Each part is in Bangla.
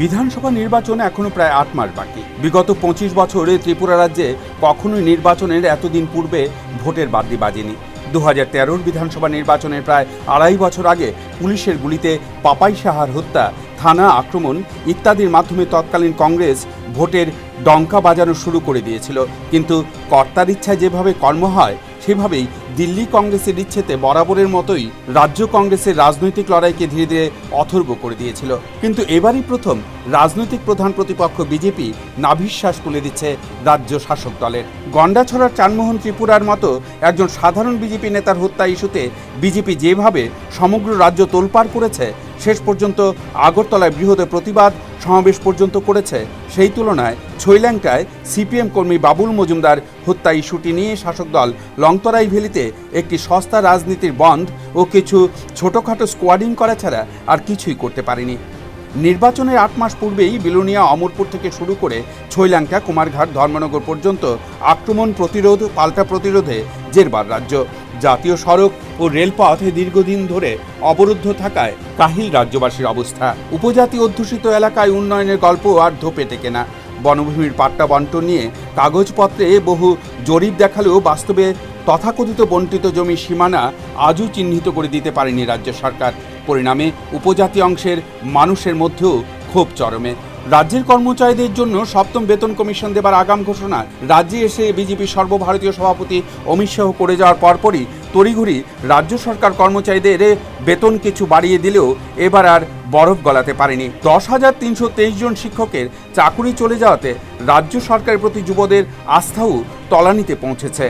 বিধানসভা নির্বাচন এখনো প্রায় ৮ মাস বাকি। বিগত ২৫ বছরে ত্রিপুরা রাজ্যে কখনোই নির্বাচনের এতদিন পূর্বে ভোটের বাদ্যি বাজেনি। ২০১৩ বিধানসভা নির্বাচনের প্রায় ২.৫ বছর আগে পুলিশের গুলিতে পাপাই সাহার হত্যা, থানা আক্রমণ ইত্যাদির মাধ্যমে তৎকালীন কংগ্রেস ভোটের ডঙ্কা বাজানো শুরু করে দিয়েছিল। কিন্তু কর্তার ইচ্ছায় যেভাবে কর্ম হয় সেভাবেই দিল্লি কংগ্রেসের ইচ্ছেতে বরাবরের মতোই রাজ্য কংগ্রেসের রাজনৈতিক লড়াইকে ধীরে ধীরে অথর্ব করে দিয়েছিল। কিন্তু এবারই প্রথম রাজনৈতিক প্রধান প্রতিপক্ষ বিজেপি নাভিশ্বাস তুলে দিচ্ছে রাজ্য শাসক দলের। গন্ডাছড়ার চানমোহন ত্রিপুরার মতো একজন সাধারণ বিজেপি নেতার হত্যা ইস্যুতে বিজেপি যেভাবে সমগ্র রাজ্য তোলপাড় করেছে, শেষ পর্যন্ত আগরতলায় বৃহৎ প্রতিবাদ সমাবেশ পর্যন্ত করেছে, সেই তুলনায় ছৈল্যাংটায় সিপিএম কর্মী বাবুল মজুমদার হত্যা ইস্যুটি নিয়ে শাসক দল লংতরাই ভ্যালিতে একটি সস্তা রাজনীতির বন্ধ ও কিছু ছোটখাটো স্কোয়াডিং করা ছাড়া আর কিছুই করতে পারেনি। নির্বাচনের ৮ মাস পূর্বেই বিলোনিয়া অমরপুর থেকে শুরু করে ছৈল্যাংটা কুমারঘাট ধর্মনগর পর্যন্ত আক্রমণ প্রতিরোধ পাল্টা প্রতিরোধে জেরবার রাজ্য। জাতীয় সড়ক ও রেলপথ দীর্ঘদিন ধরে অবরুদ্ধ থাকায় কাহিল রাজ্যবাসীর অবস্থা। উপজাতি অধ্যুষিত এলাকায় উন্নয়নের গল্প আর ধোপে টেকে না। বনভূমির পাট্টা বন্টন নিয়ে কাগজপত্রে বহু জরিপ দেখালেও বাস্তবে তথাকথিত বণ্টিত জমির সীমানা আজও চিহ্নিত করে দিতে পারেনি রাজ্য সরকার। পরিণামে উপজাতি অংশের মানুষের মধ্যেও ক্ষোভ চরমে। রাজ্যের কর্মচারীদের জন্য ৭ম বেতন কমিশন দেবার আগাম ঘোষণা রাজ্যে এসে বিজেপি সর্বভারতীয় সভাপতি অমিত শাহ করে যাওয়ার পরপরই তড়িঘড়ি রাজ্য সরকার কর্মচারীদের বেতন কিছু বাড়িয়ে দিলেও এবার আর বরফ গলাতে পারেনি। ১০,৩২৩ জন শিক্ষকের চাকুরি চলে যাওয়াতে রাজ্য সরকারের প্রতি যুবদের আস্থাও তলানিতে পৌঁছেছে।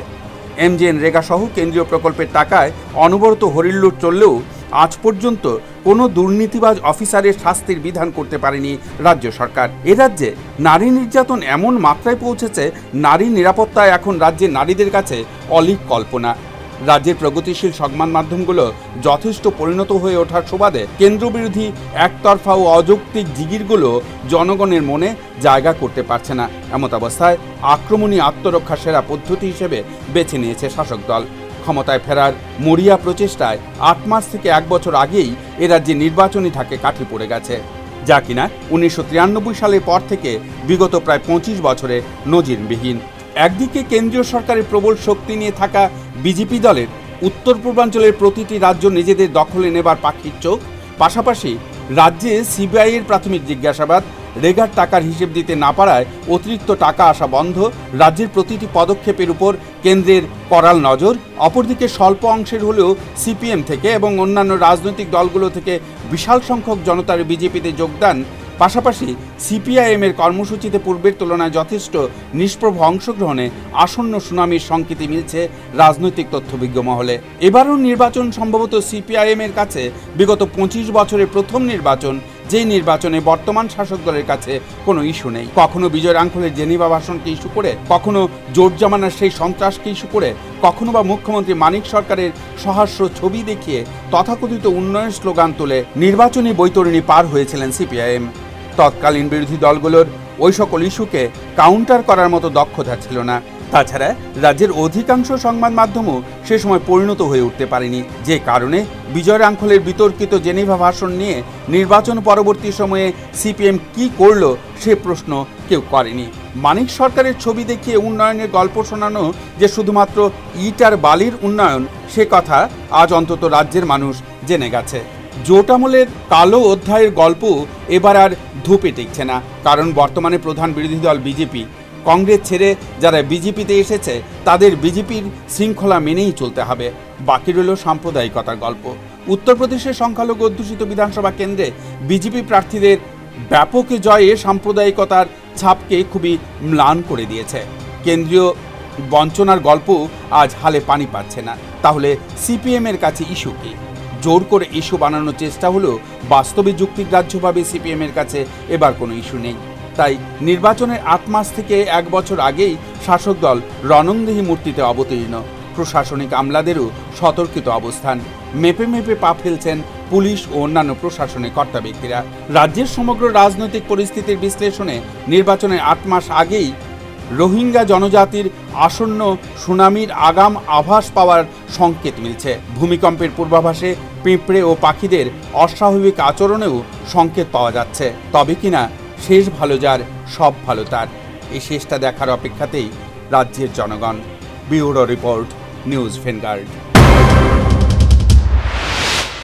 MGNরেগা সহ কেন্দ্রীয় প্রকল্পের টাকায় অনবরত হরিল্লুট চললেও আজ পর্যন্ত কোনো দুর্নীতিবাজ অফিসারের শাস্তির বিধান করতে পারেনি রাজ্য সরকার। এ রাজ্যে নারী নির্যাতন এমন মাত্রায় পৌঁছেছে, নারী নিরাপত্তায় এখন রাজ্যের নারীদের কাছে অলীক কল্পনা। রাজ্যের প্রগতিশীল সংবাদ মাধ্যমগুলো যথেষ্ট পরিণত হয়ে ওঠার সুবাদে কেন্দ্রবিরোধী একতরফা ও অযৌক্তিক জিগিরগুলো জনগণের মনে জায়গা করতে পারছে না। এমত অবস্থায় আক্রমণী আত্মরক্ষা সেরা পদ্ধতি হিসেবে বেছে নিয়েছে শাসক দল। ক্ষমতায় ফেরার মরিয়া প্রচেষ্টায় ৮ মাস থেকে ১ বছর আগেই এ রাজ্যে নির্বাচনী ঢাকে কাঠি পড়ে গেছে, যা কিনা ১৯৯৩ সালের পর থেকে বিগত প্রায় ২৫ বছরে নজিরবিহীন। একদিকে কেন্দ্রীয় সরকারের প্রবল শক্তি নিয়ে থাকা বিজেপি দলের উত্তর পূর্বাঞ্চলের প্রতিটি রাজ্য নিজেদের দখলে নেবার পাখির চোখ, পাশাপাশি রাজ্যে সিবিআইয়ের প্রাথমিক জিজ্ঞাসাবাদ, রেগার টাকার হিসেব দিতে না পারায় অতিরিক্ত টাকা আসা বন্ধ, রাজ্যের প্রতিটি পদক্ষেপের উপর কেন্দ্রের কড়াল নজর। অপরদিকে স্বল্প অংশের হলেও সিপিএম থেকে এবং অন্যান্য রাজনৈতিক দলগুলো থেকে বিশাল সংখ্যক জনতার বিজেপিতে যোগদান, পাশাপাশি সিপিআইএমের কর্মসূচিতে পূর্বের তুলনায় যথেষ্ট নিষ্প্রভ অংশগ্রহণে আসন্ন সুনামির সংকেতই মিলছে রাজনৈতিক তথ্যবিজ্ঞ মহলে। এবারও নির্বাচন সম্ভবত সিপিআইএমের কাছে বিগত ২৫ বছরের প্রথম নির্বাচন, যে নির্বাচনে বর্তমান শাসক দলের কাছে কোনো ইস্যু নেই। কখনো বিজয় রাঙ্খলের জেনিভা ভাষণকে ইস্যু করে, কখনো জোট জামানার সেই সন্ত্রাসকে ইস্যু করে, কখনো বা মুখ্যমন্ত্রী মানিক সরকারের সহাস্য ছবি দেখিয়ে তথাকথিত উন্নয়ন স্লোগান তুলে নির্বাচনী বৈতরণী পার হয়েছিলেন সিপিআইএম। তৎকালীন বিরোধী দলগুলোর ওই সকল ইস্যুকে কাউন্টার করার মতো দক্ষতা ছিল না। তাছাড়া রাজ্যের অধিকাংশ সংবাদ মাধ্যমও সে সময় পরিণত হয়ে উঠতে পারেনি, যে কারণে বিজয় রাঙ্খলের বিতর্কিত জেনিভা ভাষণ নিয়ে নির্বাচন পরবর্তী সময়ে সিপিএম কি করল সে প্রশ্ন কেউ করেনি। মানিক সরকারের ছবি দেখিয়ে উন্নয়নের গল্প শোনানো যে শুধুমাত্র ইট আর বালির উন্নয়ন, সে কথা আজ অন্তত রাজ্যের মানুষ জেনে গেছে। জোট আমলের কালো অধ্যায়ের গল্প এবার আর ধূপে টিকছে না, কারণ বর্তমানে প্রধান বিরোধী দল বিজেপি। কংগ্রেস ছেড়ে যারা বিজেপিতে এসেছে তাদের বিজেপির শৃঙ্খলা মেনেই চলতে হবে। বাকি রইল সাম্প্রদায়িকতার গল্প। উত্তরপ্রদেশের সংখ্যালঘু অধ্যুষিত বিধানসভা কেন্দ্রে বিজেপি প্রার্থীদের ব্যাপক জয়ে সাম্প্রদায়িকতার ছাপকে খুবই ম্লান করে দিয়েছে। কেন্দ্রীয় বঞ্চনার গল্প আজ হালে পানি পাচ্ছে না। তাহলে সিপিএমের কাছে ইস্যু কি? জোর করে ইস্যু বানানোর চেষ্টা হলেও বাস্তবে যুক্তিগ্রাহ্যভাবে সিপিএমের কাছে এবার কোনো ইস্যু নেই। তাই নির্বাচনের ৮ মাস থেকে ১ বছর আগেই শাসক দল রণংদেহী মূর্তিতে অবতীর্ণ। প্রশাসনিক আমলাদেরও সতর্কিত অবস্থান। মেপে মেপে পা ফেলছেন পুলিশ ও অন্যান্য প্রশাসনিক কর্তা ব্যক্তিরা। রাজ্যের সমগ্র রাজনৈতিক পরিস্থিতির বিশ্লেষণে নির্বাচনের ৮ মাস আগেই রোহিঙ্গা জনজাতির আসন্ন সুনামির আগাম আভাস পাওয়ার সংকেত মিলছে। ভূমিকম্পের পূর্বাভাসে পিঁপড়ে ও পাখিদের অস্বাভাবিক আচরণেও সংকেত পাওয়া যাচ্ছে। তবে কিনা শেষ ভালো যার সব ভালো তার, এই শেষটা দেখার অপেক্ষাতেই রাজ্যের জনগণ। Bureau report, news vanguard.